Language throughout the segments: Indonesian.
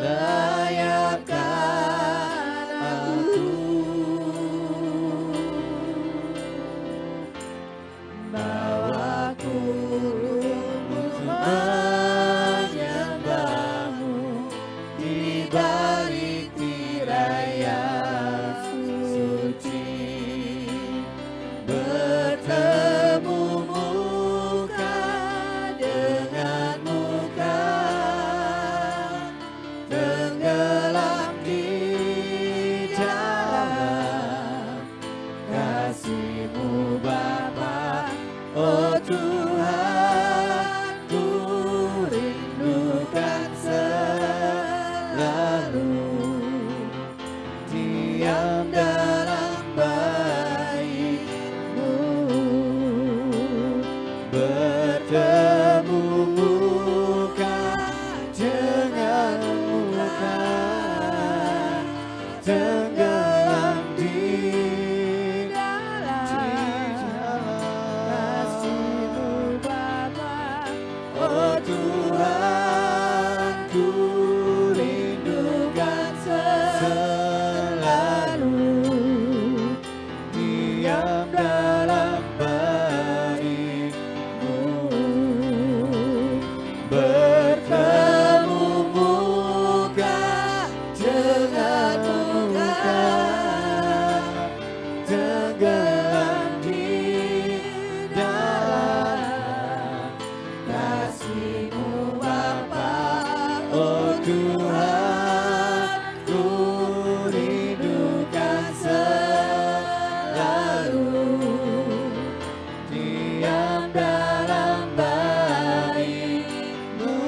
layakkan aku, bawaku untuk menyembahmu di balik tirai yang suci, bertemu muka dengan muka, tenggelam di dalam kasih-Mu Bapa. Oh Tuhan, ku rindukan selalu diam dalam baik-Mu, bertemu muka dengan muka, tenggelam di dalam kasih-Mu Bapa. Oh Tuhan, ku rindukan selalu diam dalam baik-Mu, bertemu muka dengan muka, tenggelam di dalam kasih-Mu Bapa. Oh Tuhan, ku rindukan selalu diam dalam baik-Mu,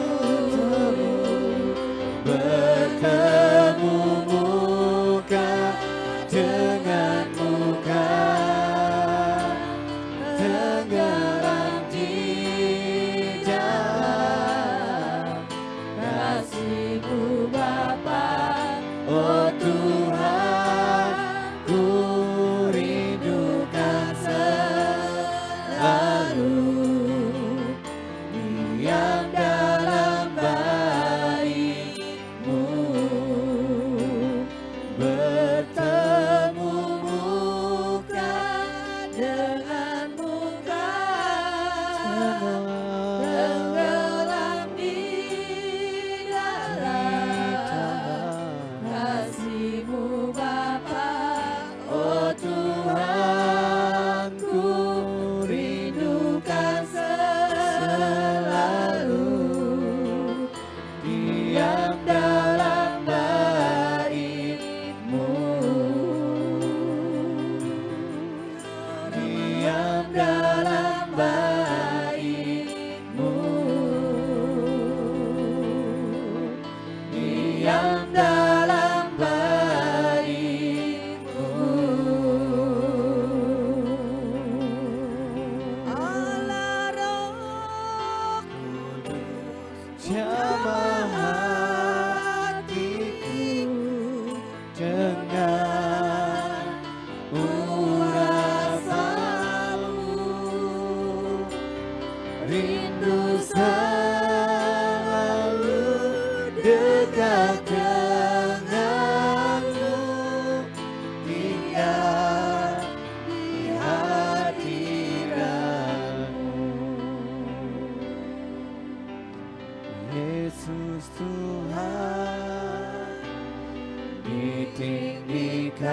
bertemu muka dengan muka, tenggelam di dalam kasih-Mu Bapa. Oh Tuhan, ku rindukan selalu diam dalam baik-Mu, bertemu muka dengan muka, tenggelam di dalam kasih-Mu Bapa. Oh Tuhan, ku rindukan selalu diam dalam baik-Mu, diam dalam baik-Mu, diam dalam baik-Mu. Allah Roh Kudus, jamah hatiku dengan urapanmu, rindu selalu dekat denganmu, tinggal di hadiratmu. Yesus Tuhan, ditinggikan,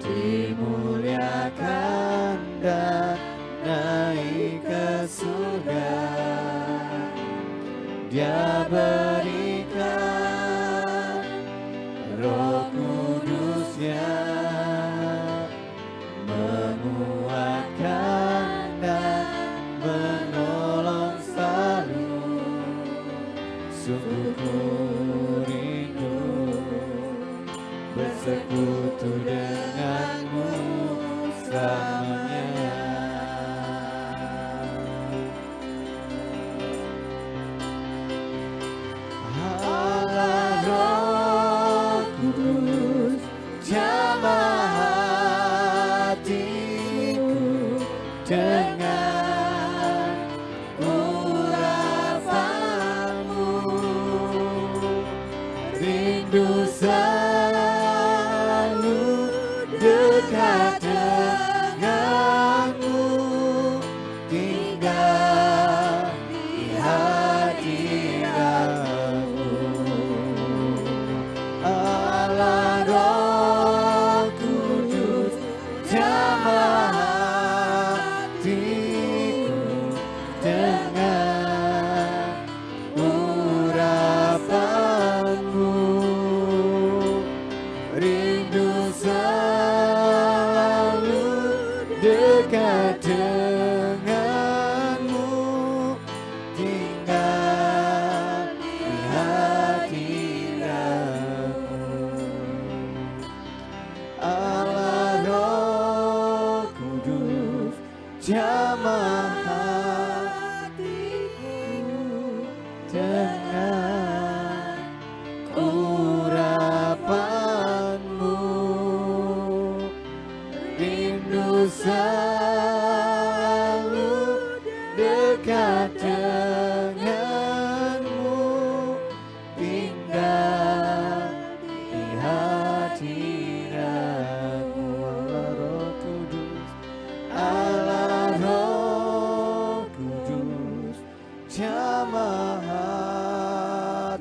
dimuliakan dan naik ke surga. Dia berikan Roh Kudus-Nya, menguatkan dan menolong selalu. Sungguh ku rindu bersekutu denganmu selamanya. Allah Roh Kudus, jamah hatiku dengan urapanmu,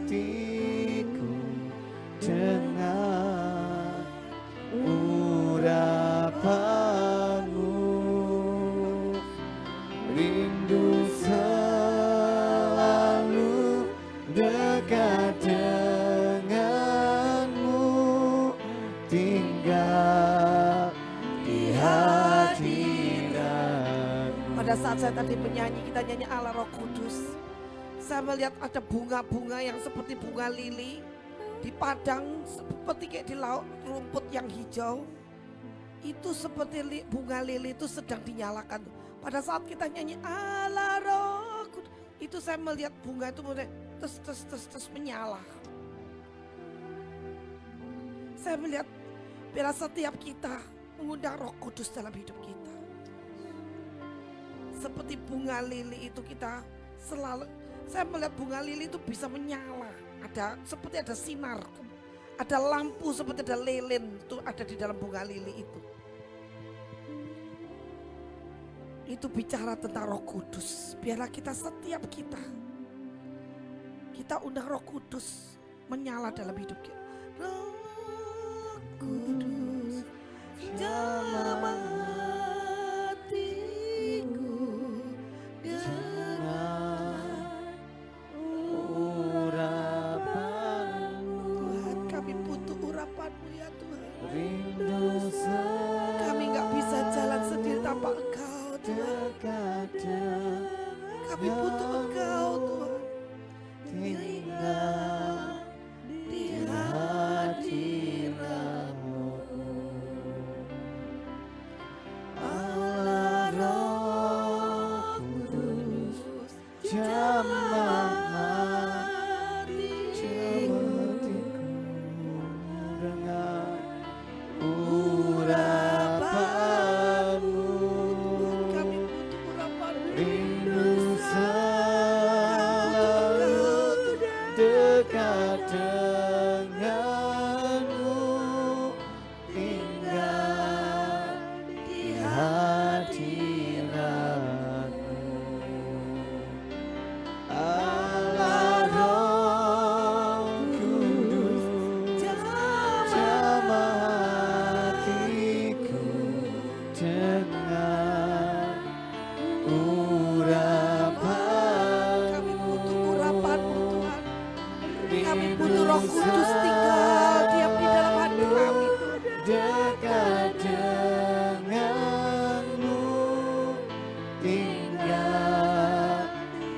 hatiku dengan urapanmu, rindu selalu dekat denganmu, tinggal di hadiratmu. Pada saat saya tadi menyanyi, kita nyanyi Allah Roh Kudus, saya melihat ada bunga-bunga yang seperti bunga lili di padang, seperti kayak di laut, rumput yang hijau. Itu seperti bunga lili itu sedang dinyalakan. Pada saat kita nyanyi Allah Roh Kudus, itu saya melihat bunga itu mulai terus menyala. Saya melihat bila setiap kita mengundang Roh Kudus dalam hidup kita, seperti bunga lili itu kita selalu, saya melihat bunga lili itu bisa menyala, seperti ada sinar, ada lampu seperti ada lilin itu ada di dalam bunga lili itu. Itu bicara tentang Roh Kudus. Biarlah kita setiap kita undang Roh Kudus menyala dalam hidup kita. Roh Kudus jamah hatiku dengan urapanmu. Tuhan, kami butuh urapan-Mu ya Tuhan. Rindu Kami gak bisa jalan sendiri tanpa Engkau Tuhan. dekat Kami butuh Engkau Tuhan. tinggal di hadiratmu. Allah Roh Kudus jamah hatiku dengan urapanmu, Kami butuh urapan-Mu. rindu selalu dekat denganmu, tinggal di hadiratmu. Allah Roh Kudus jamah hatiku dengan Kami butuh urapanmu. urapan-Mu Tuhan. Kami butuh Roh Kudus tinggal diam di dalam hati kami Tuhan. Dekat denganmu, tinggal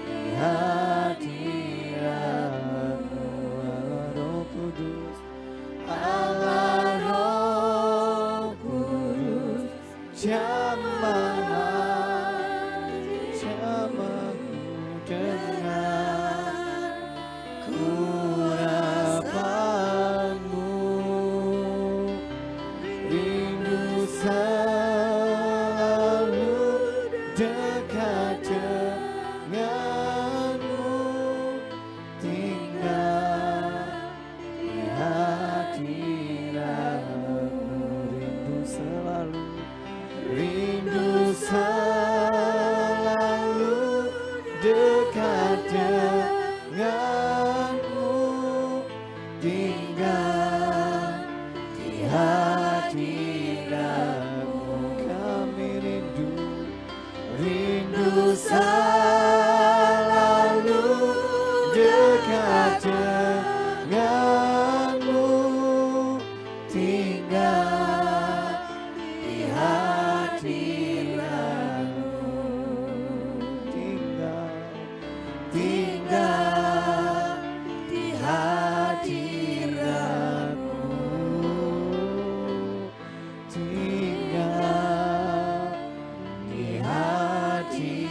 di hadiratmu. Allah Roh Kudus, Allah Roh Kudus jamah dengan urapanmu, rindu selalu dekat denganmu, tinggal di hadiratmu. Rindu selalu dekat denganmu, tinggal di hadiratmu. Kami rindu selalu dekat denganmu, tinggal di hadiratmu, tinggal di hadiratmu, tinggal di hadiratmu.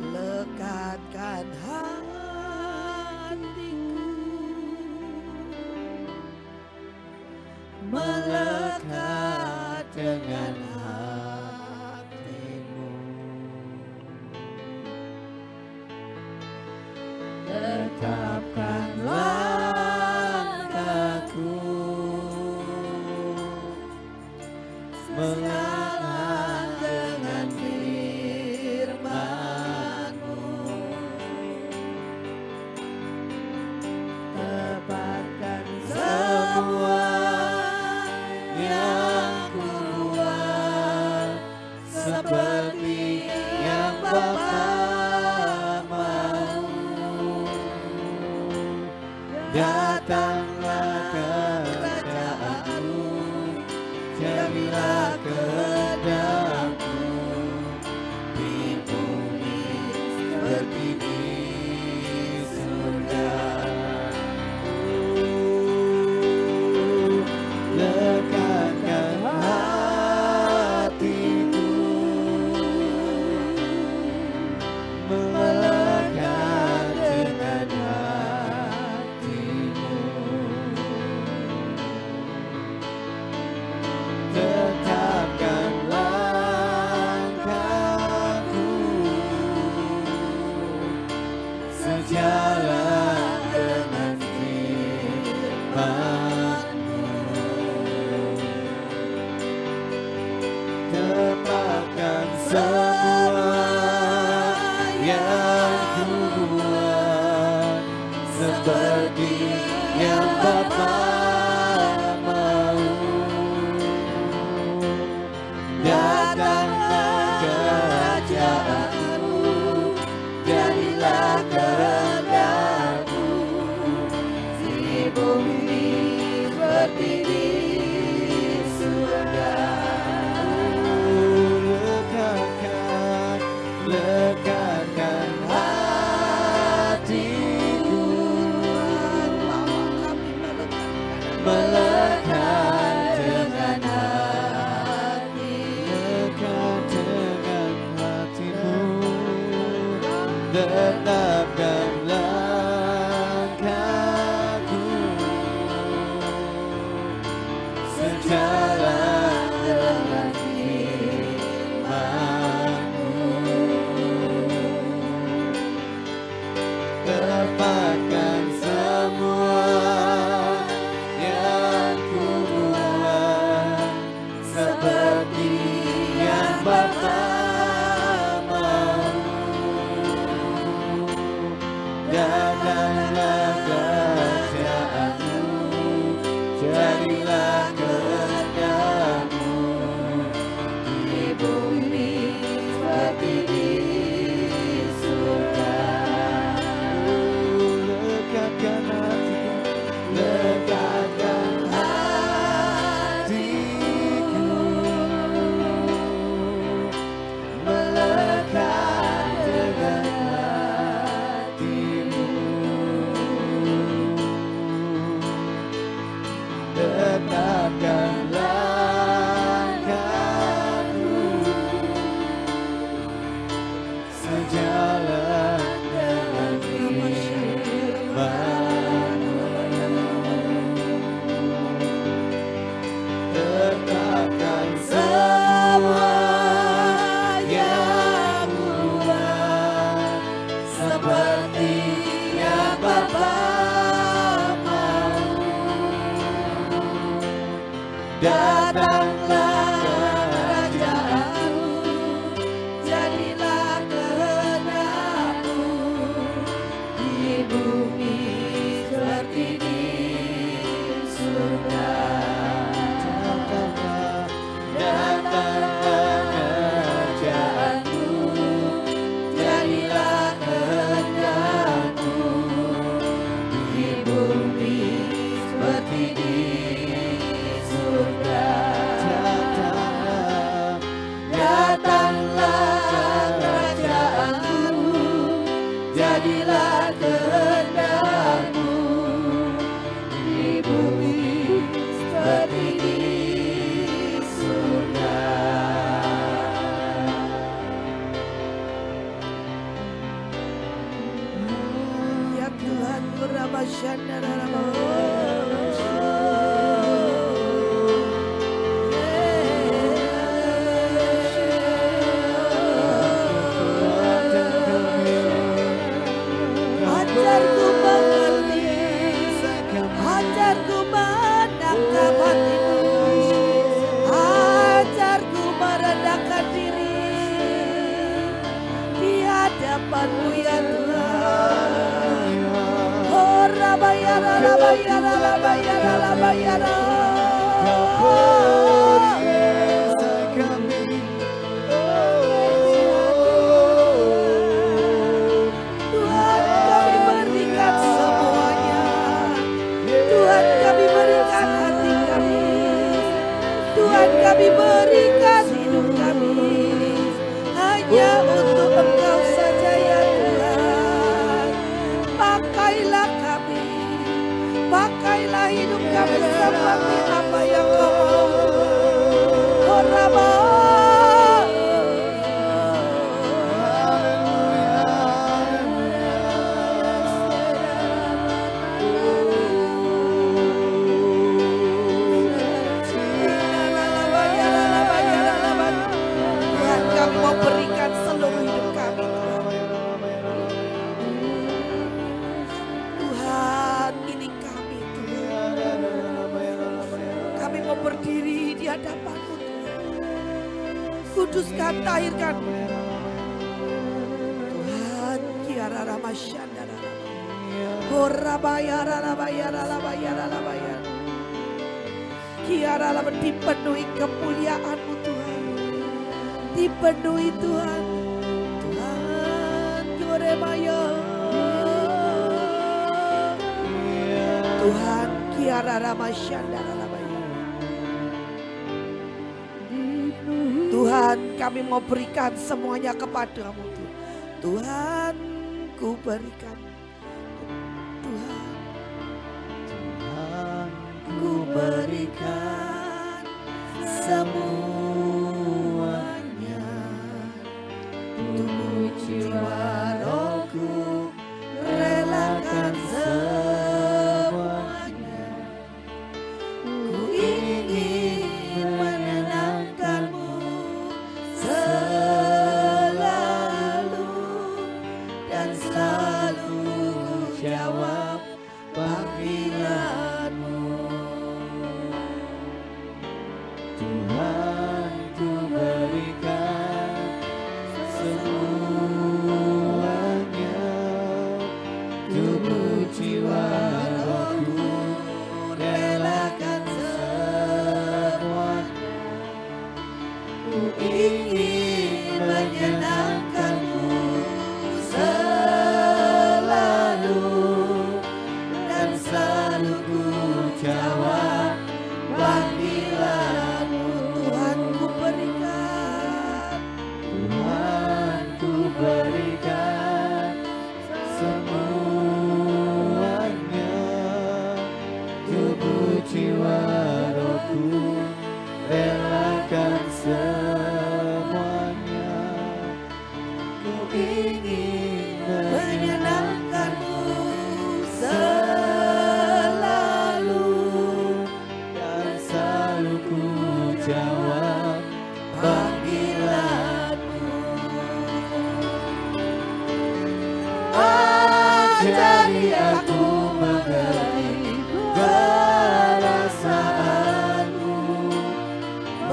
Lekatkan hatiku, Melekat dengan hatimu, tetapkan langkahku, melangkah dengan firman-Mu. Datanglah kerajaanmu, jadilah kehendakmu di bumi seperti di surga. Lekatkan hatiku, melekat dengan hatimu. Tetapkan langkahku sejalan dengan firman-Mu. Tepatkan semua yang ku buat seperti yang Bapa mau. Datanglah kerajaanmu, jadilah kehendakmu di bumi seperti di surga. Lekatkan hatiku, melekat dengan hatimu. Tetapkan langkahku sejalan dengan firman-Mu. Tepatkan semua yang ku buat seperti yang Bapa mau. Datanglah kerajaanmu, jadilah kehendakmu di bumi seperti di surga. Lekatkan hatiku, melekat dengan hatimu. Tetapkan langkahku sejalan dengan firman-Mu. Tetapkan semua yang ku buat seperti yang Bapa mau. Datanglah kerajaanmu, jadilah kehendakmu di bumi seperti di surga. Datanglah kerajaanmu, jadilah kehendakmu di bumi seperti di surga. Datanglah kerajaanmu, jadilah kehendakmu di bumi seperti di surga. Ya Tuhan, ajarku mengerti, ajarku menangkap hatimu, ajarku merendahkan diri di hadapan-Mu ya Tuhan. Oh rabayara, rabayara, rabayara, rabayara. Tuhan, kami berikan semuanya. kuduskan, tahirkan. Tuhan, kiara ramasyanda rama. Horabaya rarabaya rarabaya rarabaya. Kiara rama, dipenuhi kemuliaan-Mu Tuhan. Dipenuhi Tuhan. Tuhan, Yoremaya. Tuhan, kiara ramasyanda rarabaya. Tuhan, kami mau berikan semuanya kepadamu Tuhan. Tuhan, ku berikan. Tuhan, ku berikan semuanya. Tubuh, jiwa, rohku, relakan semuanya. Ku ingin menyenangkan-Mu selalu, dan selalu jawab panggilan-Mu. Tuhan, ku berikan semuanya, tubuh, jiwa, rohku, relakan semuanya. Ku ingin menyenangkan-Mu selalu, dan selalu ku jawab panggilan-Mu. Tuhan, ku berikan. Tuhan, ku berikan semuanya, tubuh, jiwa, rohku, relakan semuanya. Ku ingin Menyenangkan-Mu selalu, dan selalu ku jawab panggilan-Mu. Ajari aku mengerti perasaan-Mu,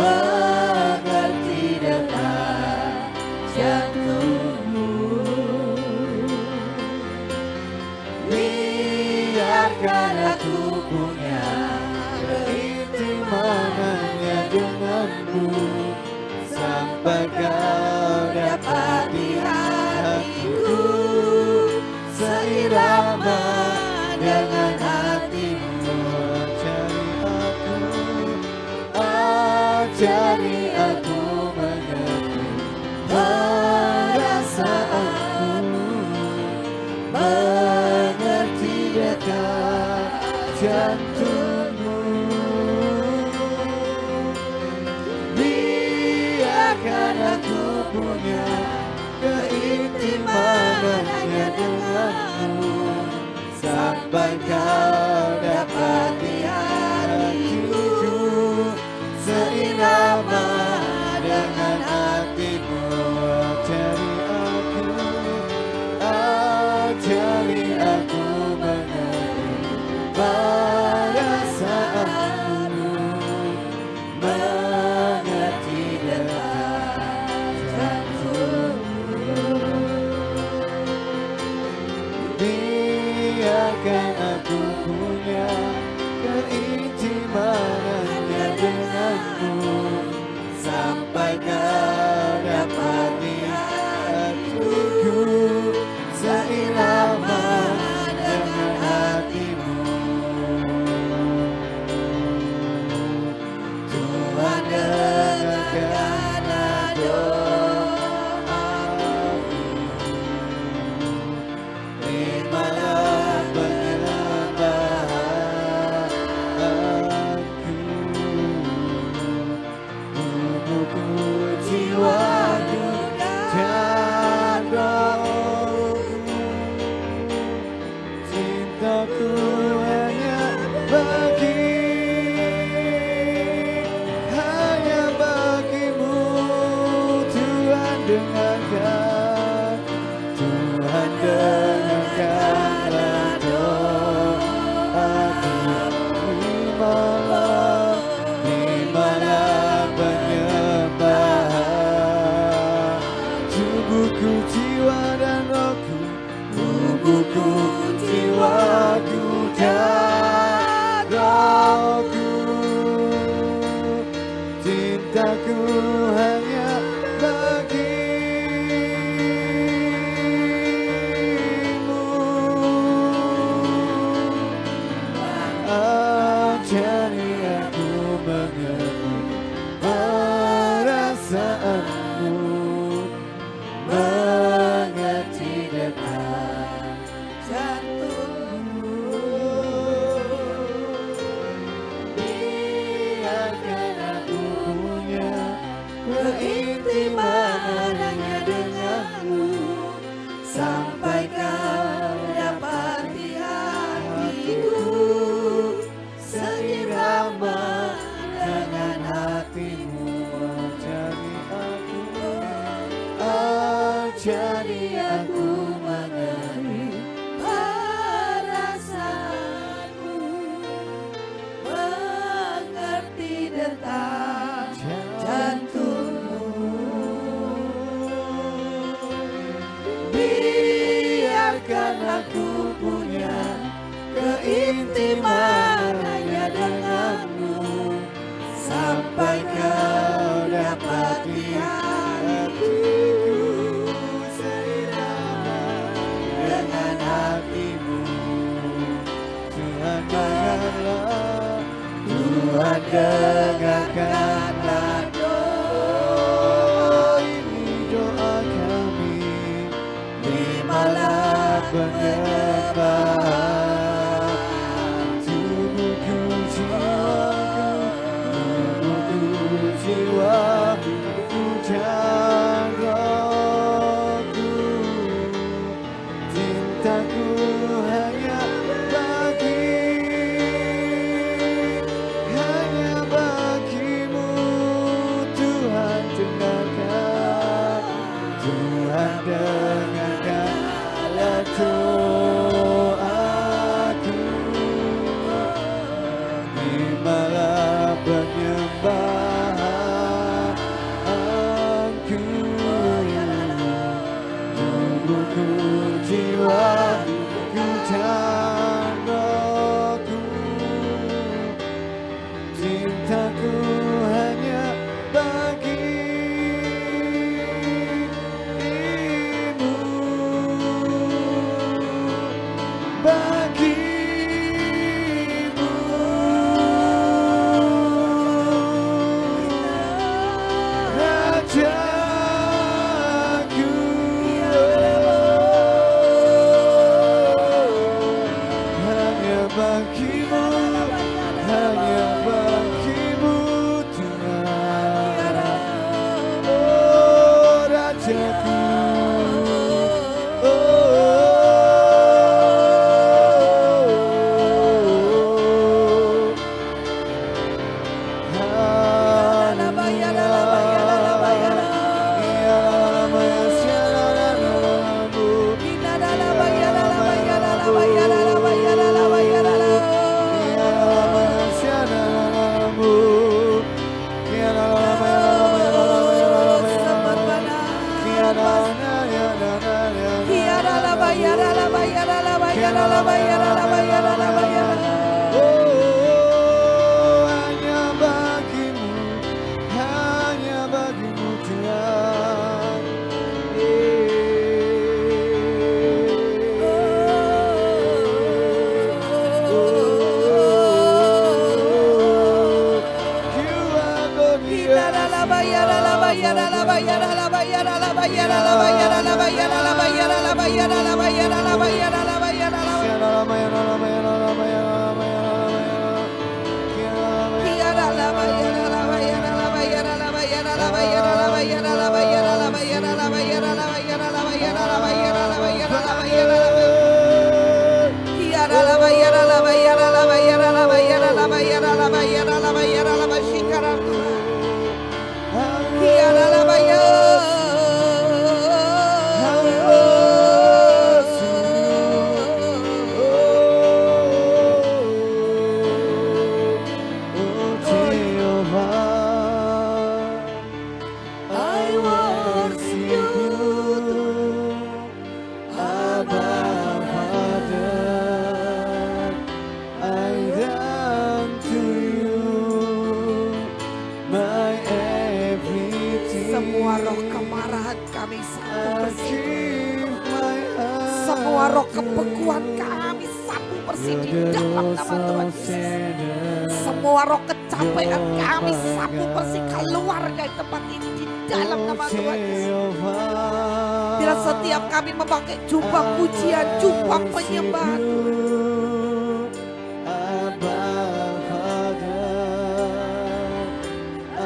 mengerti detak jantung-Mu. Biarkan aku punya keintiman hanya dengan-Mu, sampai Kau dapati hatiku seirama dengan hati-Mu. Ajari aku mengerti perasaan-Mu, mengerti detak jantung-Mu. Biarkan aku punya keintiman hanya dengan-Mu, sampai Kau dapati hatiku seirama dengan hati-Mu. Ajari aku mengerti perasaan-Mu, mengerti detak jantung-Mu. Biarkan aku punya keintiman hanya dengan-Mu, sampai Kau dapati hatiku seirama dengan hati-Mu. Tuhan, dengarkanlah doaku, terimalah penyembahanku. Tubuhku, jiwaku, dan rohku, cintaku hanya bagi-Mu. Tuhan, dengarkan, Tuhan, dengarkan tubuhku, jiwaku dan rohku. Cintaku hanya bagimu. Ajari aku mengerti perasaanmu, mengerti detak jantungmu. Biarkan aku punya keintiman hanya denganmu, sampai kau dapati hatiku seirama dengan hatimu. Ajari aku mengenai perasaanmu, mengerti detak jantungmu. Biarkan aku punya keintiman hanya denganmu, sampai kau dapati hatiku seirama dengan hatimu. Tuhan dengarlah, Tuhan dengarkanlah doa ini, doa kami. Terimalah penyembah tubuhku, jiwaku dan rohku. Cintaku hanya bagimu. Tuhan dengarkan, Tuhan dengarkanlah doaku. Terimalah penyembahanku, tubuhku, jiwaku dan rohku. Cintaku hanya bagimu, bagimu. Rajaku, hanya bagimu, hanya bagimu Tuhan. Oh Rajaku, hanya bagimu, hanya bagimu Tuhan. You are sapu bersih. give my heart Semua roh to kebekuan you. kami sapu bersih di You're the dalam rose nama Tuhan of Yesus. Sharon. Semua roh kecapean kami sapu bersih keluar dari tempat ini di dalam nama Tuhan Yesus. Bila setiap kami memakai jubah pujian, jubah penyembahan Tuhan, Abba Father, I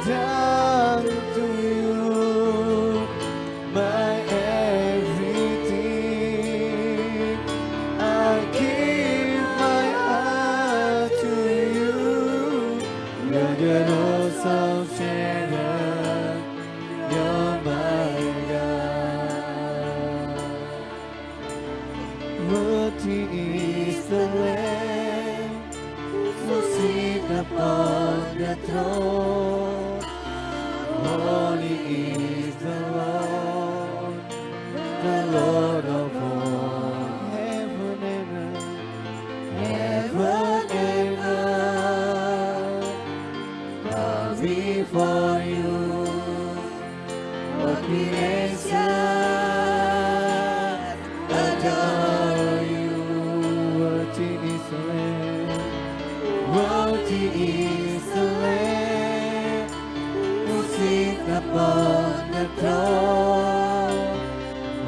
come to you, my everything. I give my heart to you. You're the rose of Sharon. You're my God. Worthy is the Lamb who sits upon the throne. Holy is the Lord of all. Heaven and earth bow before you. What creation adore you. Worthy is the Lamb. Worthy is the Lamb who sits upon the throne.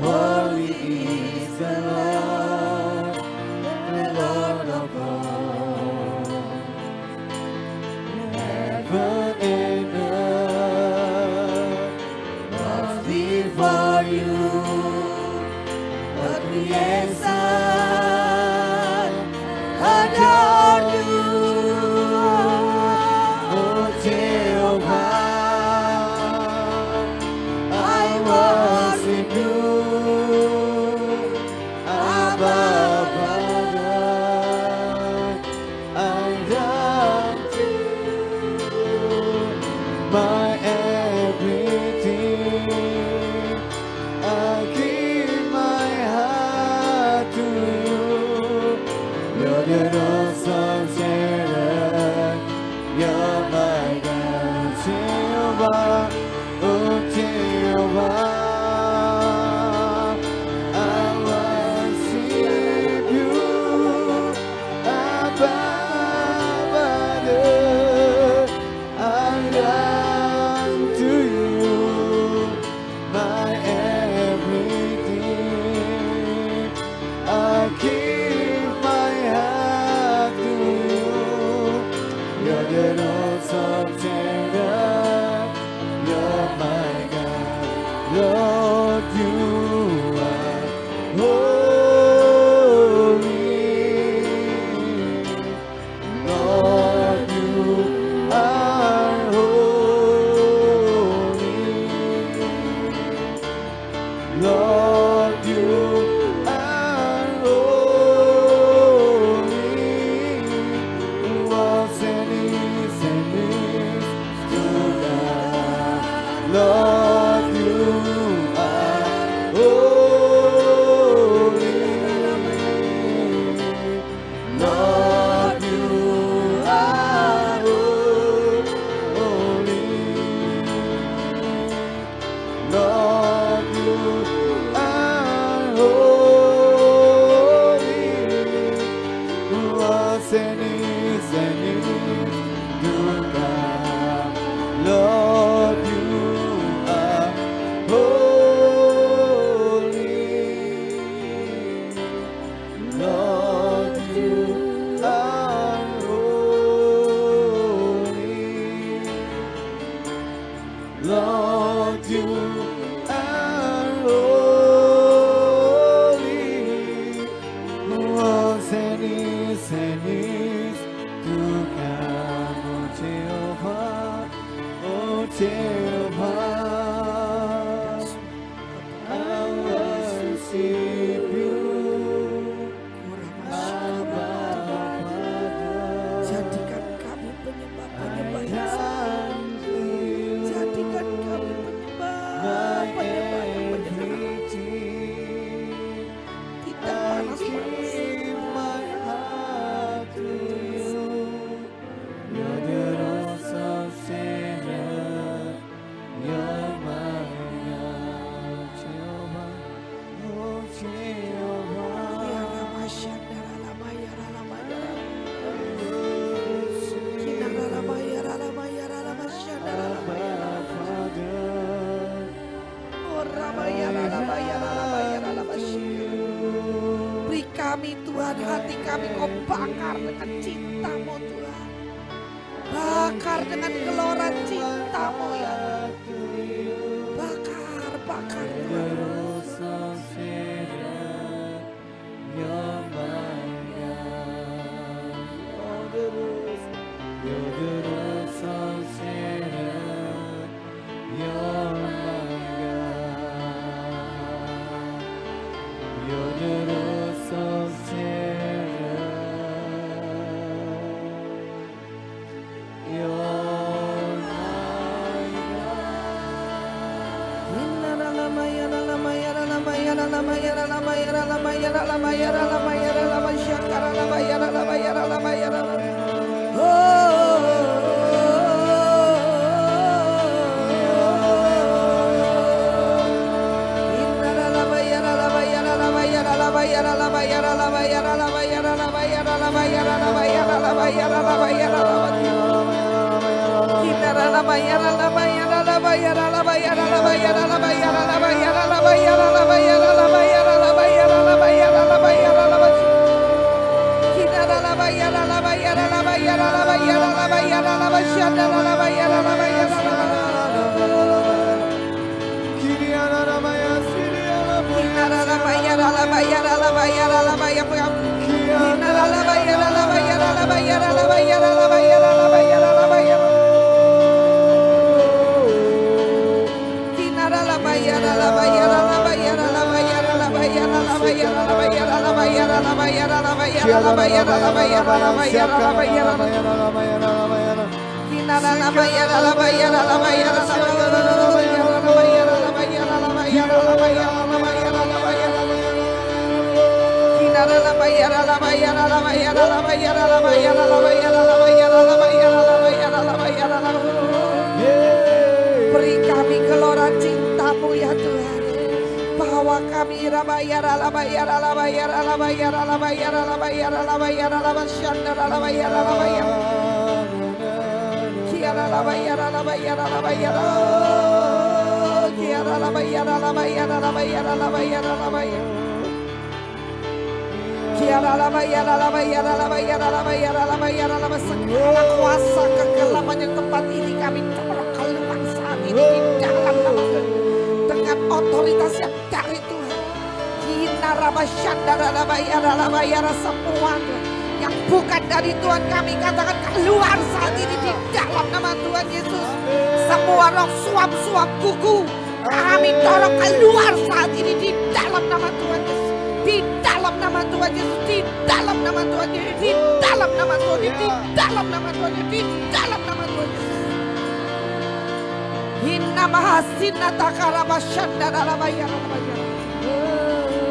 Holy is the Lord of all. Heaven and earth bow before you. What creation adore you. Oh Jehovah, I worship you. Abba Father, I come to you, my everything. I give my heart to kami Tuhan, hati kami Kau bakar dengan cinta-Mu Tuhan. Bakar dengan gelora cinta-Mu ya Tuhan. Bakar, bakar Tuhan. Beri kami gelora cinta-Mu ya Tuhan. Bawa kami segala kuasa kegelapan yang tempat ini kami dorong keluar saat ini di dalam nama Tuhan dengan otoritas yang dari Tuhan. Semua yang bukan dari Tuhan kami katakan keluar saat ini di dalam nama Tuhan Yesus. Semua roh suap-suap kuku kami dorong keluar saat ini di dalam nama Tuhan Yesus. Di dalam nama Tuhan Yesus, di dalam nama Tuhan Yesus, di dalam nama Tuhan Yesus, di dalam nama Tuhan Yesus, di dalam nama Tuhan Yesus. Inna mahasina takara basyanda rabayara rabayara.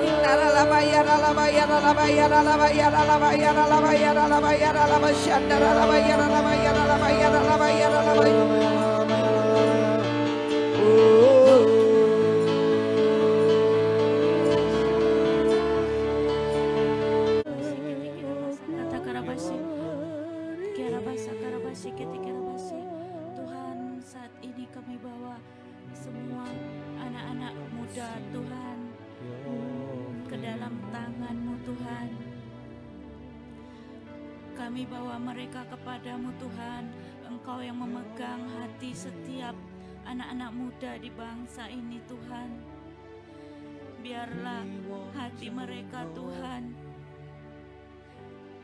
Inna rabayara rabayara rabayara rabayara rabayara rabayara rabayara rabasyanda rabayara rabayara rabayara rabayara rabayara. Tuhan, saat ini kami bawa semua anak-anak muda Tuhan ke dalam tangan-Mu Tuhan. Kami bawa mereka kepadamu Tuhan. Engkau yang memegang hati setiap anak-anak muda di bangsa ini Tuhan. Biarlah hati mereka Tuhan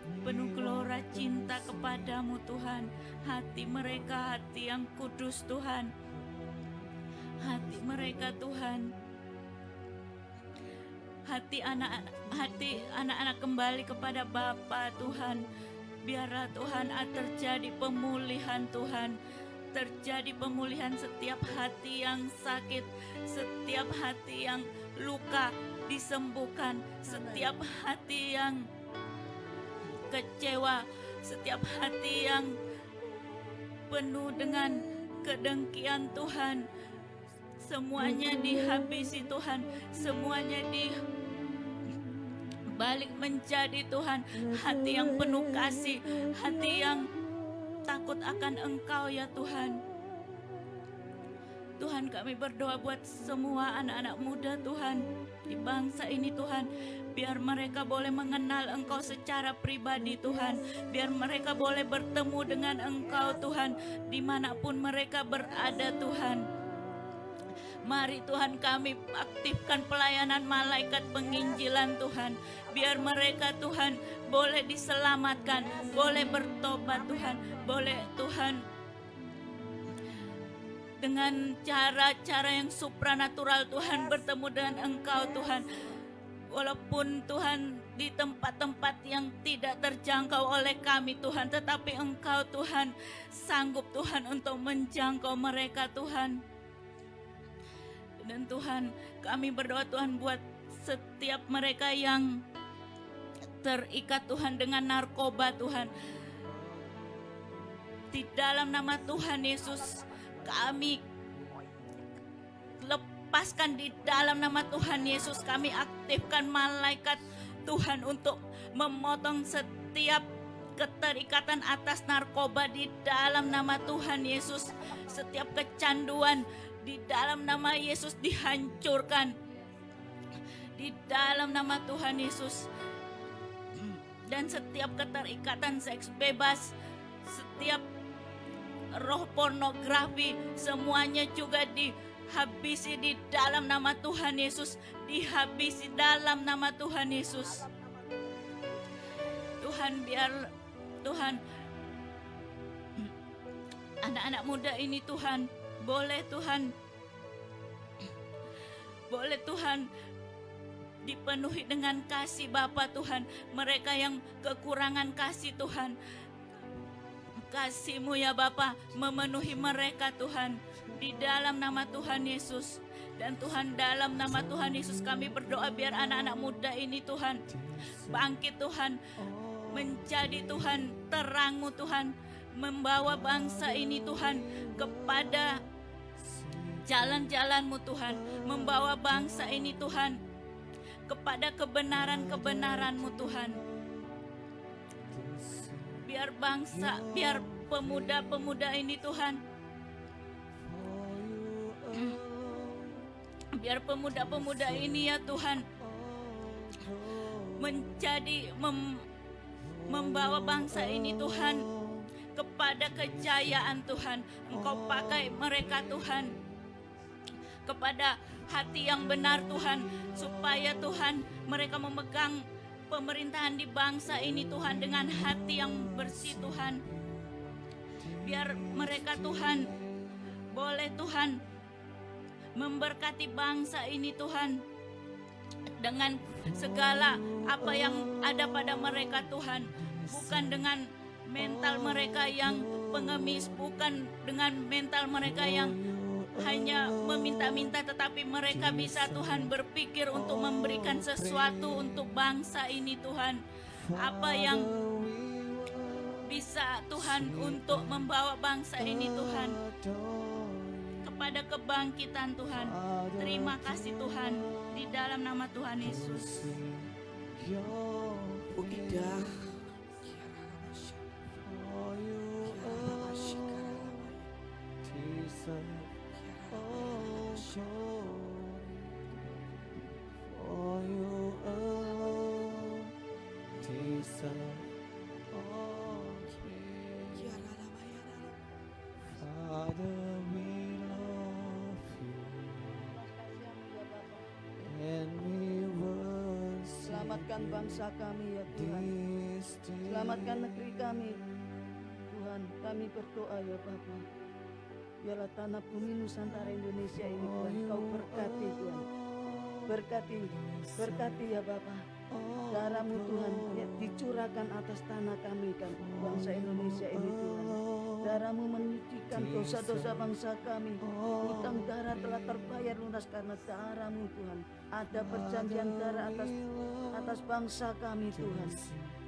penuh gelora cinta kepadamu Tuhan. Hati mereka hati yang kudus Tuhan. Hati mereka Tuhan, hati anak-anak kembali kepada Bapa Tuhan. Biarlah Tuhan terjadi pemulihan Tuhan. Terjadi pemulihan setiap hati yang sakit, setiap hati yang luka disembuhkan, setiap hati yang kecewa, setiap hati yang penuh dengan kedengkian Tuhan, semuanya dihabisi Tuhan, semuanya dibalik menjadi Tuhan hati yang penuh kasih, hati yang takut akan Engkau ya Tuhan. Tuhan, kami berdoa buat semua anak-anak muda Tuhan. di bangsa ini Tuhan. Biar mereka boleh mengenal Engkau secara pribadi Tuhan. Biar mereka boleh bertemu dengan Engkau Tuhan, dimanapun mereka berada Tuhan. Mari Tuhan, kami aktifkan pelayanan malaikat penginjilan Tuhan. Biar mereka Tuhan boleh diselamatkan, boleh bertobat Tuhan, boleh Tuhan dengan cara-cara yang supranatural Tuhan bertemu dengan Engkau Tuhan. Walaupun Tuhan di tempat-tempat yang tidak terjangkau oleh kami Tuhan, tetapi Engkau Tuhan sanggup Tuhan untuk menjangkau mereka Tuhan. Dan Tuhan, kami berdoa Tuhan buat setiap mereka yang terikat Tuhan dengan narkoba Tuhan. Di dalam nama Tuhan Yesus kami lepaskan, di dalam nama Tuhan Yesus kami aktifkan malaikat Tuhan untuk memotong setiap keterikatan atas narkoba di dalam nama Tuhan Yesus. Setiap kecanduan di dalam nama Yesus dihancurkan di dalam nama Tuhan Yesus. Dan setiap keterikatan seks bebas, setiap roh pornografi, semuanya juga dihabisi di dalam nama Tuhan Yesus. Dihabisi dalam nama Tuhan Yesus. Tuhan, biar Tuhan anak-anak muda ini Tuhan boleh Tuhan dipenuhi dengan kasih Bapa Tuhan. Mereka yang kekurangan kasih Tuhan, kasih-Mu ya Bapa memenuhi mereka Tuhan di dalam nama Tuhan Yesus. Dan Tuhan, dalam nama Tuhan Yesus kami berdoa biar anak-anak muda ini Tuhan bangkit Tuhan, menjadi Tuhan terang-Mu Tuhan, membawa bangsa ini Tuhan kepada jalan-jalan-Mu Tuhan, membawa bangsa ini Tuhan kepada kebenaran-kebenaran-Mu Tuhan. Biar bangsa, biar pemuda-pemuda ini Tuhan, biar pemuda-pemuda ini ya Tuhan menjadi membawa bangsa ini Tuhan kepada kejayaan Tuhan. Engkau pakai mereka Tuhan kepada hati yang benar Tuhan, supaya Tuhan mereka memegang pemerintahan di bangsa ini Tuhan dengan hati yang bersih Tuhan. Biar mereka Tuhan boleh Tuhan memberkati bangsa ini Tuhan dengan segala apa yang ada pada mereka Tuhan, bukan dengan mental mereka yang pengemis, bukan dengan mental mereka yang hanya meminta-minta, tetapi mereka bisa Tuhan berpikir untuk memberikan sesuatu untuk bangsa ini Tuhan. Apa yang bisa Tuhan untuk membawa bangsa ini Tuhan kepada kebangkitan Tuhan. Terima kasih Tuhan di dalam nama Tuhan Yesus. Bu Ida, selamatkan bangsa kami ya Tuhan, selamatkan negeri kami Tuhan. Kami berdoa ya Bapa, biarlah tanah bumi Nusantara Indonesia ini Tuhan Kau berkati Tuhan, berkati ya Bapa. Darah-Mu Tuhan ya, dicurahkan atas tanah kami kan bangsa Indonesia ini Tuhan. Darah-Mu menyucikan dosa-dosa bangsa kami. Hutang darah telah terbayar lunas karena darah-Mu Tuhan. Ada perjanjian darah atas bangsa kami Tuhan.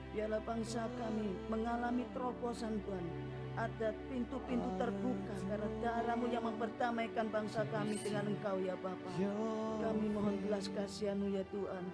Biarlah bangsa kami mengalami terobosan Tuhan. Ada pintu-pintu terbuka karena darah-Mu yang memperdamaikan bangsa kami dengan Engkau ya Bapa. Kami mohon belas kasihan-Mu ya Tuhan.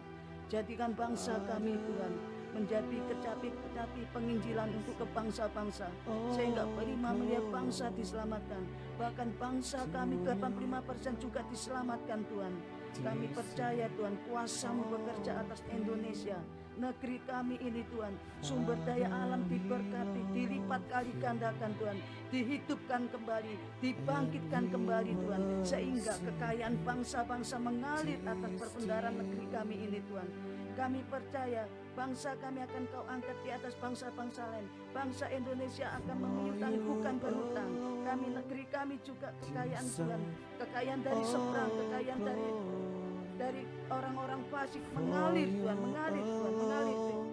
Jadikan bangsa kami Tuhan menjadi kecapi-kecapi penginjilan untuk ke bangsa-bangsa, sehingga 5 miliar bangsa diselamatkan. Bahkan bangsa kami 85% juga diselamatkan Tuhan. Kami percaya Tuhan, kuasa-Mu bekerja atas Indonesia. Negeri kami ini Tuhan, sumber daya alam diberkati, dilipat kali gandakan Tuhan, dihidupkan kembali, dibangkitkan kembali Tuhan, sehingga kekayaan bangsa-bangsa mengalir atas perbendaharaan negeri kami ini Tuhan. Kami percaya bangsa kami akan Kau angkat di atas bangsa-bangsa lain. Bangsa Indonesia akan menghutang bukan berhutang. Kami, negeri kami juga kekayaan Tuhan, kekayaan dari seberang, kekayaan dari orang-orang fasik mengalir Tuhan, mengalir Tuhan,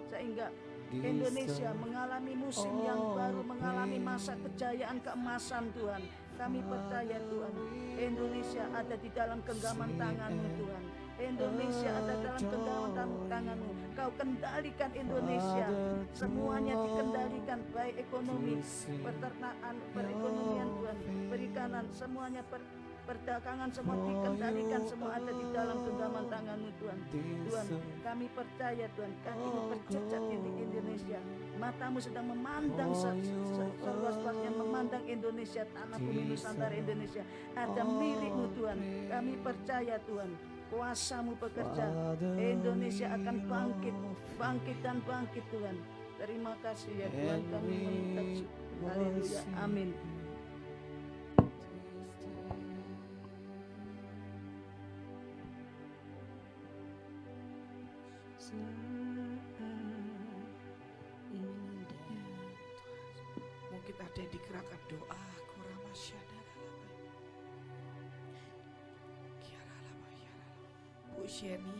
sehingga Indonesia mengalami musim yang baru, mengalami masa kejayaan keemasan Tuhan. Kami percaya Tuhan, Indonesia ada di dalam genggaman tangan-Mu Tuhan. Indonesia ada dalam genggaman tangan-Mu. Kau kendalikan Indonesia, semuanya dikendalikan, baik ekonomi, peternakan, perekonomian Tuhan, perikanan, semuanya perdagangan semua dikendalikan, semua ada di dalam genggaman tangan-Mu Tuhan. Tuhan, kami percaya Tuhan, kakimu berjejak di Indonesia. Matamu sedang memandang seluas-luasnya, memandang Indonesia, tanah bumi Nusantara Indonesia. Ada milik-Mu Tuhan. Kami percaya Tuhan, kuasa-Mu bekerja. Indonesia akan bangkit dan bangkit Tuhan. Terima kasih ya Tuhan, kami mengucap syukur. Haleluya, amin. Mungkin ada yang digerakkan doa, Bu Sheni,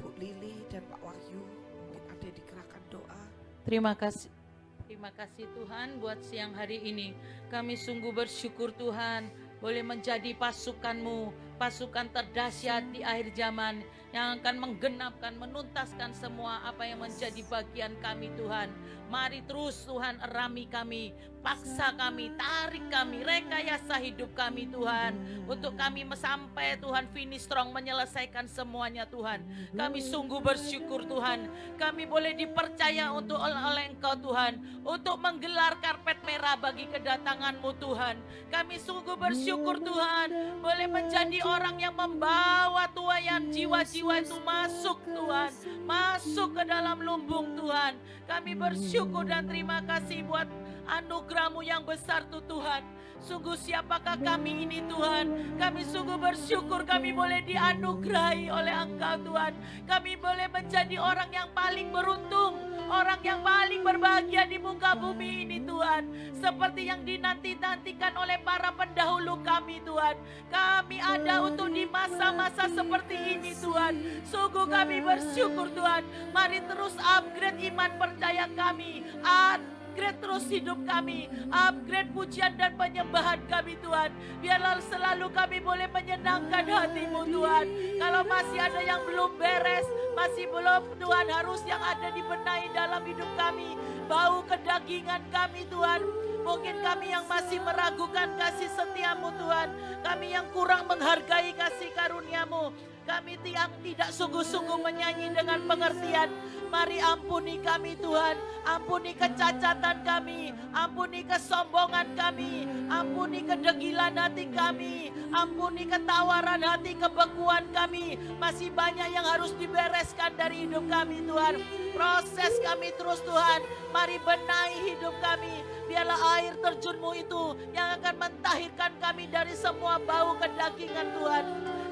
Bu Lili dan Pak Wahyu, mungkin ada yang digerakkan doa. Terima kasih Tuhan buat siang hari ini. Kami sungguh bersyukur Tuhan boleh menjadi pasukan-Mu, pasukan terdahsyat di akhir zaman yang akan menggenapkan, menuntaskan semua apa yang menjadi bagian kami Tuhan. Mari terus Tuhan erami kami, paksa kami, tarik kami, rekayasa hidup kami Tuhan. Untuk kami sampai Tuhan finish strong, menyelesaikan semuanya Tuhan. Kami sungguh bersyukur Tuhan, kami boleh dipercaya untuk oleh Engkau Tuhan, untuk menggelar karpet merah bagi kedatangan-Mu Tuhan. Kami sungguh bersyukur Tuhan, boleh menjadi orang yang membawa Tuhan jiwa-jiwa itu masuk Tuhan, masuk ke dalam lumbung Tuhan. Kami bersyukur dan terima kasih buat anugerah-Mu yang besar Tuhan. Sungguh siapakah kami ini Tuhan? Kami sungguh bersyukur kami boleh dianugerahi oleh Engkau Tuhan. Kami boleh menjadi orang yang paling beruntung, orang yang paling berbahagia di muka bumi ini Tuhan. Seperti yang dinanti-nantikan oleh para pendahulu kami Tuhan. Kami ada untuk di masa-masa seperti ini Tuhan. Sungguh kami bersyukur Tuhan. Mari terus upgrade iman percaya kami, upgrade terus hidup kami, upgrade pujian dan penyembahan kami Tuhan. Biarlah selalu kami boleh menyenangkan hati-Mu Tuhan. Kalau masih ada yang belum beres, masih belum Tuhan, harus yang ada dibenahi dalam hidup kami, bau kedagingan kami Tuhan. Mungkin kami yang masih meragukan kasih setia-Mu Tuhan, kami yang kurang menghargai kasih karunia-Mu, kami yang tidak sungguh-sungguh menyanyi dengan pengertian. Mari ampuni kami Tuhan, ampuni kecacatan kami, ampuni kesombongan kami, ampuni kedegilan hati kami, ampuni ketawaran hati, kebekuan kami. Masih banyak yang harus dibereskan dari hidup kami Tuhan. Proses kami terus Tuhan, mari benahi hidup kami. Biarlah air terjun-Mu itu yang akan mentahirkan kami dari semua bau kedagingan Tuhan.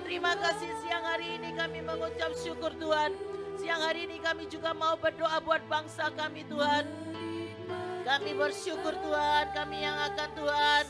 Terima kasih siang hari ini kami mengucap syukur Tuhan. Siang hari ini kami juga mau berdoa buat bangsa kami Tuhan. Kami bersyukur Tuhan, kami yang akan Tuhan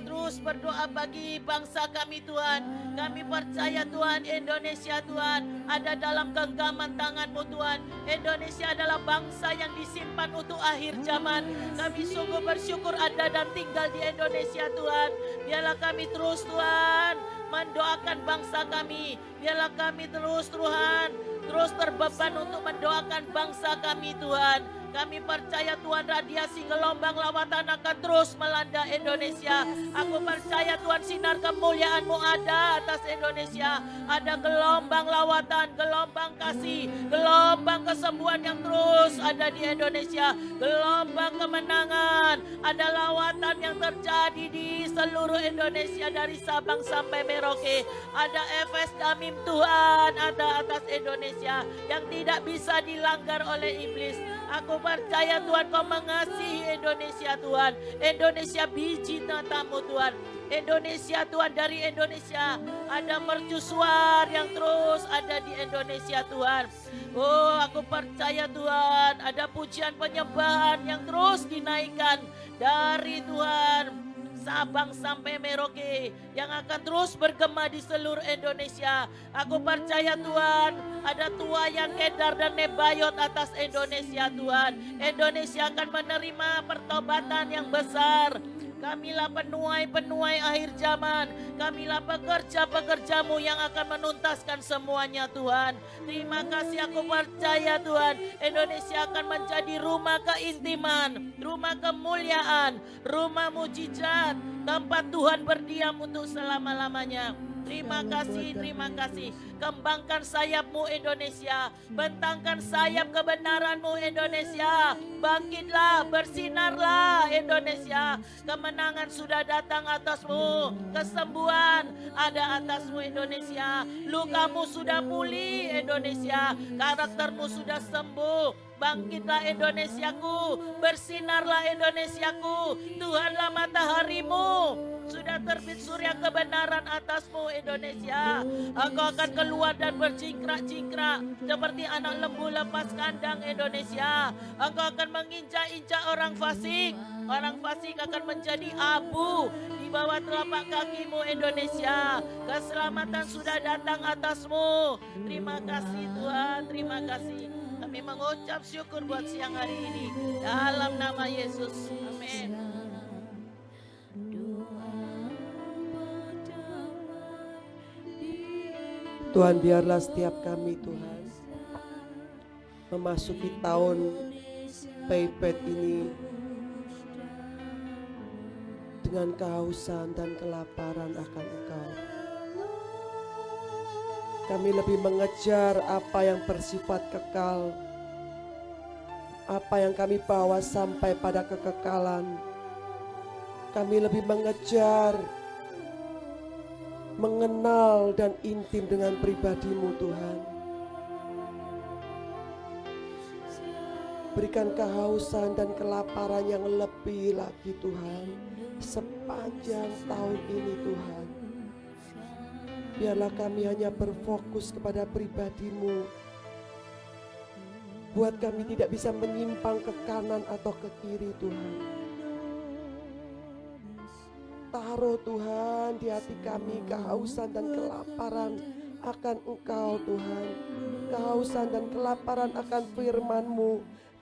terus berdoa bagi bangsa kami Tuhan. Kami percaya Tuhan, Indonesia Tuhan ada dalam genggaman tangan-Mu Tuhan. Indonesia adalah bangsa yang disimpan untuk akhir zaman. Kami sungguh bersyukur ada dan tinggal di Indonesia Tuhan. Biarlah kami terus Tuhan mendoakan bangsa kami. Biarlah kami terus Tuhan terus terbeban untuk mendoakan bangsa kami Tuhan. Kami percaya Tuhan, radiasi gelombang lawatan akan terus melanda Indonesia. Aku percaya Tuhan, sinar kemuliaan-Mu ada atas Indonesia. Ada gelombang lawatan, gelombang kasih, gelombang kesembuhan yang terus ada di Indonesia. Gelombang kemenangan, ada lawatan yang terjadi di seluruh Indonesia dari Sabang sampai Merauke. Ada efes damim Tuhan ada atas Indonesia yang tidak bisa dilanggar oleh iblis. Aku percaya Tuhan, Kau mengasihi Indonesia Tuhan. Indonesia biji tatamu Tuhan. Indonesia Tuhan, dari Indonesia ada mercusuar yang terus ada di Indonesia Tuhan. Oh, aku percaya Tuhan, ada pujian penyembahan yang terus dinaikkan dari Tuhan Sabang sampai Merauke yang akan terus bergema di seluruh Indonesia. Aku percaya Tuhan, ada tuayan Kedar dan Nebayot atas Indonesia Tuhan. Indonesia akan menerima pertobatan yang besar. Kamilah penuai-penuai akhir zaman. Kamilah pekerja-pekerja-Mu yang akan menuntaskan semuanya Tuhan. Terima kasih, aku percaya Tuhan, Indonesia akan menjadi rumah keintiman, rumah kemuliaan, rumah mujizat, tempat Tuhan berdiam untuk selama-lamanya. Terima kasih, terima kasih. Kembangkan sayap-Mu Indonesia. Bentangkan sayap kebenaran-Mu Indonesia. Bangkitlah, bersinarlah Indonesia. Kemenangan sudah datang atas-Mu. Kesembuhan ada atas-Mu Indonesia. Luka-Mu sudah pulih Indonesia. Karakter-Mu sudah sembuh. Bangkitlah Indonesiaku, bersinarlah Indonesiaku. Tuhanlah matahari-Mu. Sudah terbit surya kebenaran atas-Mu Indonesia. Engkau akan keluar dan berjingkrak-jingkrak seperti anak lembu lepas kandang Indonesia. Engkau akan menginjak-injak orang fasik. Orang fasik akan menjadi abu di bawah telapak kaki-Mu Indonesia. Keselamatan sudah datang atas-Mu. Terima kasih Tuhan, terima kasih. Kami mengucap syukur buat siang hari ini. Dalam nama Yesus. Amin. Tuhan, biarlah setiap kami Tuhan memasuki tahun Paypet ini dengan kehausan dan kelaparan akan Engkau. Kami lebih mengejar apa yang bersifat kekal, apa yang kami bawa sampai pada kekekalan. Kami lebih mengejar mengenal dan intim dengan pribadi-Mu Tuhan. Berikan kehausan dan kelaparan yang lebih lagi Tuhan sepanjang tahun ini Tuhan. Biarlah kami hanya berfokus kepada pribadi-Mu. Buat kami tidak bisa menyimpang ke kanan atau ke kiri Tuhan. Taruh Tuhan di hati kami kehausan dan kelaparan akan Engkau Tuhan. Kehausan dan kelaparan akan firman-Mu.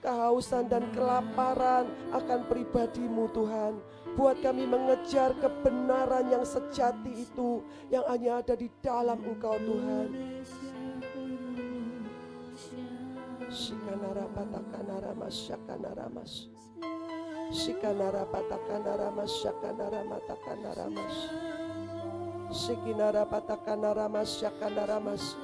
Kehausan dan kelaparan akan pribadi-Mu Tuhan. Buat kami mengejar kebenaran yang sejati itu yang hanya ada di dalam Engkau Tuhan. Shikanara patakanara masyakanara mas. Shikanara patakanara masyakanara matakanara mas. Shikinara patakanara masyakanara mas.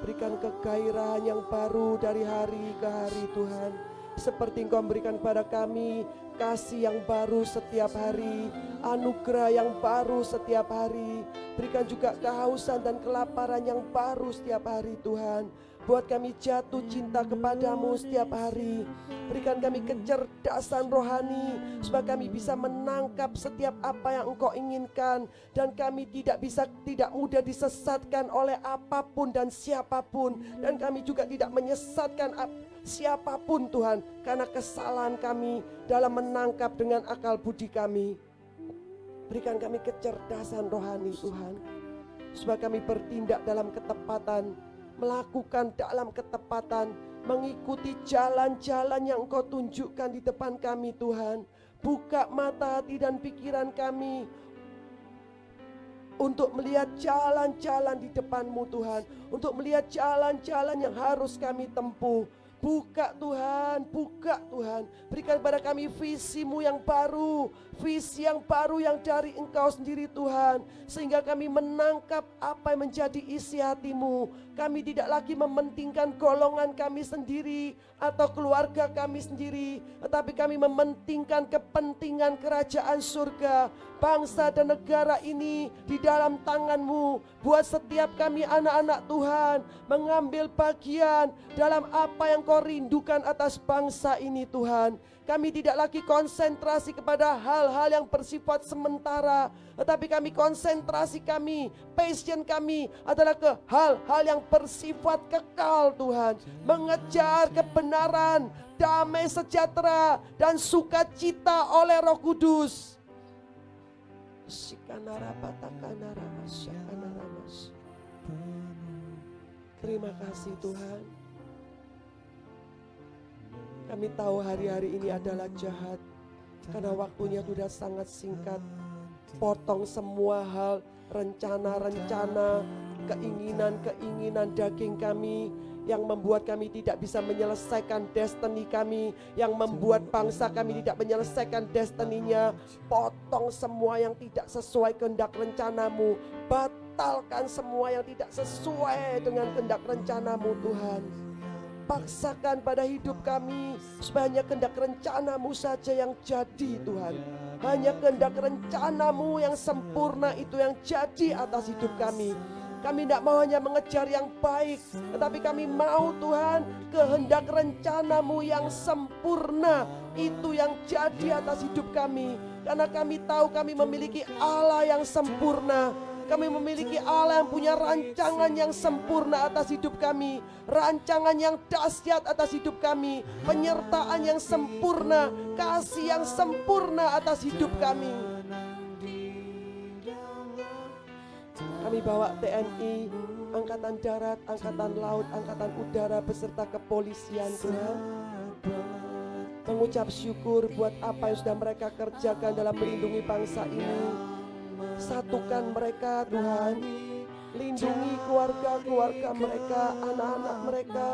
Berikan kegairahan yang baru dari hari ke hari Tuhan. Seperti Engkau memberikan kepada kami kasih yang baru setiap hari, anugerah yang baru setiap hari. Berikan juga kehausan dan kelaparan yang baru setiap hari Tuhan. Buat kami jatuh cinta kepadamu setiap hari. Berikan kami kecerdasan rohani supaya kami bisa menangkap setiap apa yang Engkau inginkan. Dan kami tidak mudah disesatkan oleh apapun dan siapapun. Dan kami juga tidak menyesatkan siapapun Tuhan, karena kesalahan kami dalam menangkap dengan akal budi kami. Berikan kami kecerdasan rohani Tuhan, supaya kami bertindak dalam ketepatan, melakukan dalam ketepatan, mengikuti jalan-jalan yang Engkau tunjukkan di depan kami Tuhan. Buka mata hati dan pikiran kami untuk melihat jalan-jalan di depan-Mu Tuhan, untuk melihat jalan-jalan yang harus kami tempuh. Buka Tuhan, buka Tuhan. Berikan pada kami visi-Mu yang baru, visi yang baru yang dari Engkau sendiri Tuhan. Sehingga kami menangkap apa yang menjadi isi hati-Mu. Kami tidak lagi mementingkan golongan kami sendiri atau keluarga kami sendiri. Tetapi kami mementingkan kepentingan kerajaan surga. Bangsa dan negara ini di dalam tangan-Mu. Buat setiap kami anak-anak Tuhan mengambil bagian dalam apa yang Kau rindukan atas bangsa ini Tuhan. Kami tidak lagi konsentrasi kepada hal-hal yang bersifat sementara, tetapi kami konsentrasi kami, passion kami adalah ke hal-hal yang bersifat kekal Tuhan. Mengejar kebenaran, damai sejahtera dan sukacita oleh Roh Kudus. Terima kasih Tuhan. Kami tahu hari-hari ini adalah jahat, karena waktunya sudah sangat singkat. Potong semua hal, rencana-rencana, keinginan-keinginan daging kami yang membuat kami tidak bisa menyelesaikan destiny kami, yang membuat bangsa kami tidak menyelesaikan destiny-nya. Potong semua yang tidak sesuai kehendak rencana-Mu. Batalkan semua yang tidak sesuai dengan kehendak rencana-Mu Tuhan. Paksakan pada hidup kami supaya hanya kehendak rencana-Mu saja yang jadi Tuhan. Hanya kehendak rencana-Mu yang sempurna itu yang jadi atas hidup kami. Kami tidak mau hanya mengejar yang baik, tetapi kami mau Tuhan kehendak rencana-Mu yang sempurna itu yang jadi atas hidup kami. Karena kami tahu kami memiliki Allah yang sempurna. Kami memiliki Allah yang punya rancangan yang sempurna atas hidup kami. Rancangan yang dahsyat atas hidup kami. Penyertaan yang sempurna. Kasih yang sempurna atas hidup kami. Kami bawa TNI, Angkatan Darat, Angkatan Laut, Angkatan Udara beserta kepolisian Tuhan. Mengucap syukur buat apa yang sudah mereka kerjakan dalam melindungi bangsa ini. Satukan mereka Tuhan. Lindungi keluarga-keluarga mereka, anak-anak mereka.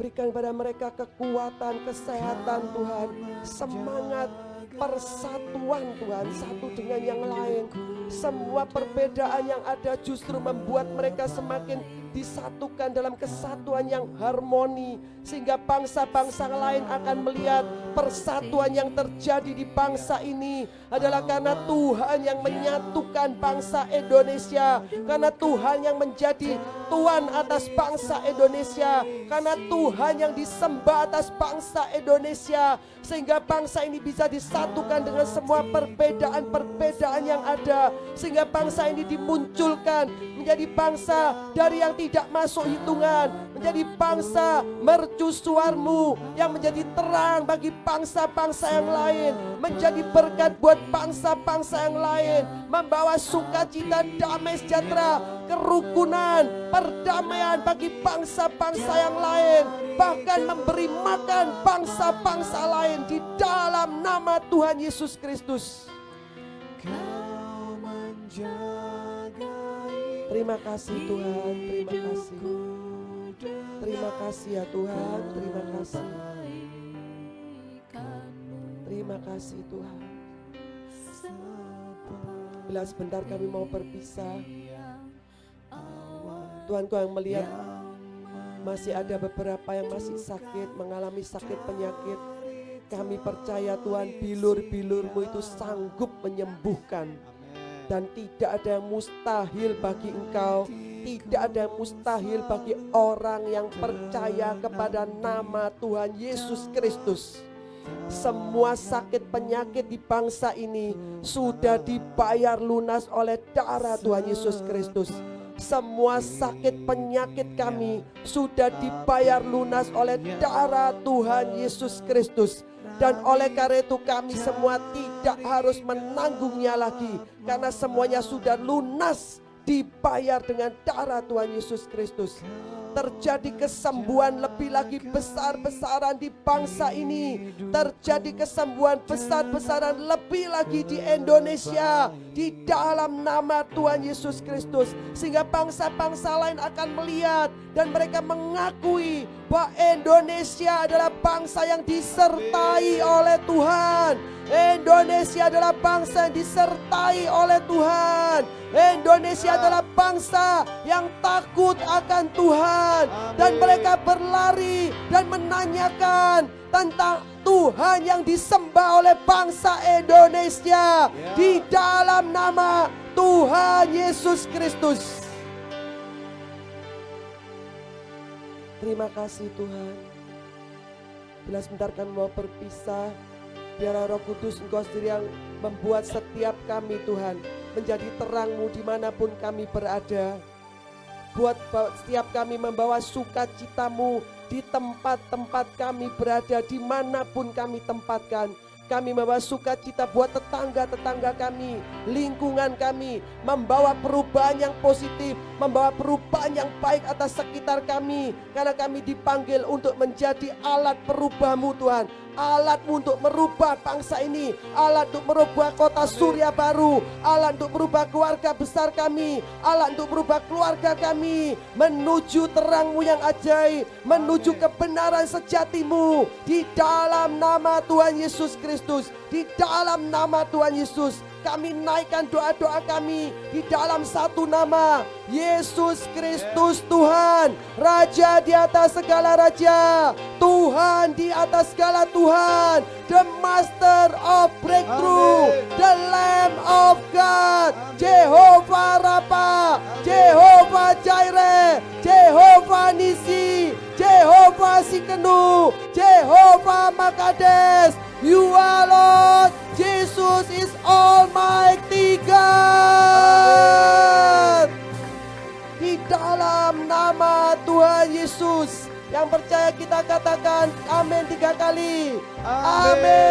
Berikan pada mereka kekuatan, kesehatan Tuhan. Semangat persatuan Tuhan, satu dengan yang lain. Semua perbedaan yang ada justru membuat mereka semakin disatukan dalam kesatuan yang harmoni, sehingga bangsa-bangsa lain akan melihat persatuan yang terjadi di bangsa ini adalah karena Tuhan yang menyatukan bangsa Indonesia, karena Tuhan yang menjadi Tuhan atas bangsa Indonesia, karena Tuhan yang disembah atas bangsa Indonesia, sehingga bangsa ini bisa disatukan dengan semua perbedaan-perbedaan yang ada, sehingga bangsa ini dimunculkan menjadi bangsa dari yang tidak masuk hitungan, menjadi bangsa mercusuar-Mu yang menjadi terang bagi bangsa-bangsa yang lain, menjadi berkat buat bangsa-bangsa yang lain, membawa sukacita, damai sejahtera, kerukunan, perdamaian bagi bangsa-bangsa yang lain, bahkan memberi makan bangsa-bangsa lain di dalam nama Tuhan Yesus Kristus. Terima kasih Tuhan, terima kasih. Terima kasih ya Tuhan, terima kasih. Terima kasih Tuhan. Bila sebentar kami mau berpisah, Tuhan Kau yang melihat masih ada beberapa yang masih sakit, mengalami sakit penyakit. Kami percaya Tuhan, bilur-bilur-Mu itu sanggup menyembuhkan. Dan tidak ada yang mustahil bagi Engkau. Tidak ada yang mustahil bagi orang yang percaya kepada nama Tuhan Yesus Kristus. Semua sakit penyakit di bangsa ini sudah dibayar lunas oleh darah Tuhan Yesus Kristus. Semua sakit penyakit kami sudah dibayar lunas oleh darah Tuhan Yesus Kristus. Dan oleh karena itu kami semua tidak harus menanggungnya lagi, karena semuanya sudah lunas dibayar dengan darah Tuhan Yesus Kristus. terjadi kesembuhan lebih lagi besar-besaran di bangsa ini, terjadi kesembuhan besar-besaran lebih lagi di Indonesia di dalam nama Tuhan Yesus Kristus, sehingga bangsa-bangsa lain akan melihat dan mereka mengakui bahwa Indonesia adalah bangsa yang disertai oleh Tuhan. Indonesia adalah bangsa yang disertai oleh Tuhan. Indonesia adalah bangsa yang takut akan Tuhan, dan mereka berlari dan menanyakan tentang Tuhan yang disembah oleh bangsa Indonesia di dalam nama Tuhan Yesus Kristus. Terima kasih Tuhan. Bila sebentar kami mau berpisah, biarlah Roh Kudus Engkau sendiri yang membuat setiap kami Tuhan menjadi terang-Mu dimanapun kami berada. Buat setiap kami membawa sukacita-Mu di tempat-tempat kami berada, dimanapun kami tempatkan. Kami membawa sukacita buat tetangga-tetangga kami, lingkungan kami, membawa perubahan yang positif, membawa perubahan yang baik atas sekitar kami, karena kami dipanggil untuk menjadi alat perubah-Mu Tuhan, alat-Mu untuk merubah bangsa ini, alat untuk merubah kota Surya Baru, alat untuk merubah keluarga besar kami, alat untuk merubah keluarga kami menuju terang-Mu yang ajaib, menuju kebenaran sejati-Mu di dalam nama Tuhan Yesus Kristus. Di dalam nama Tuhan Yesus kami naikkan doa-doa kami di dalam satu nama, Yesus Kristus Tuhan, Raja di atas segala raja, Tuhan di atas segala Tuhan, the Master of Breakthrough, the Lamb of God, Jehovah Rafa, Jehovah Jireh, Jehovah Nisi, Jehovah Sikenu, Jehovah Makades. You are Lord, Jesus is Almighty God. Di dalam nama Tuhan Yesus, yang percaya kita katakan amin 3 kali. Amin.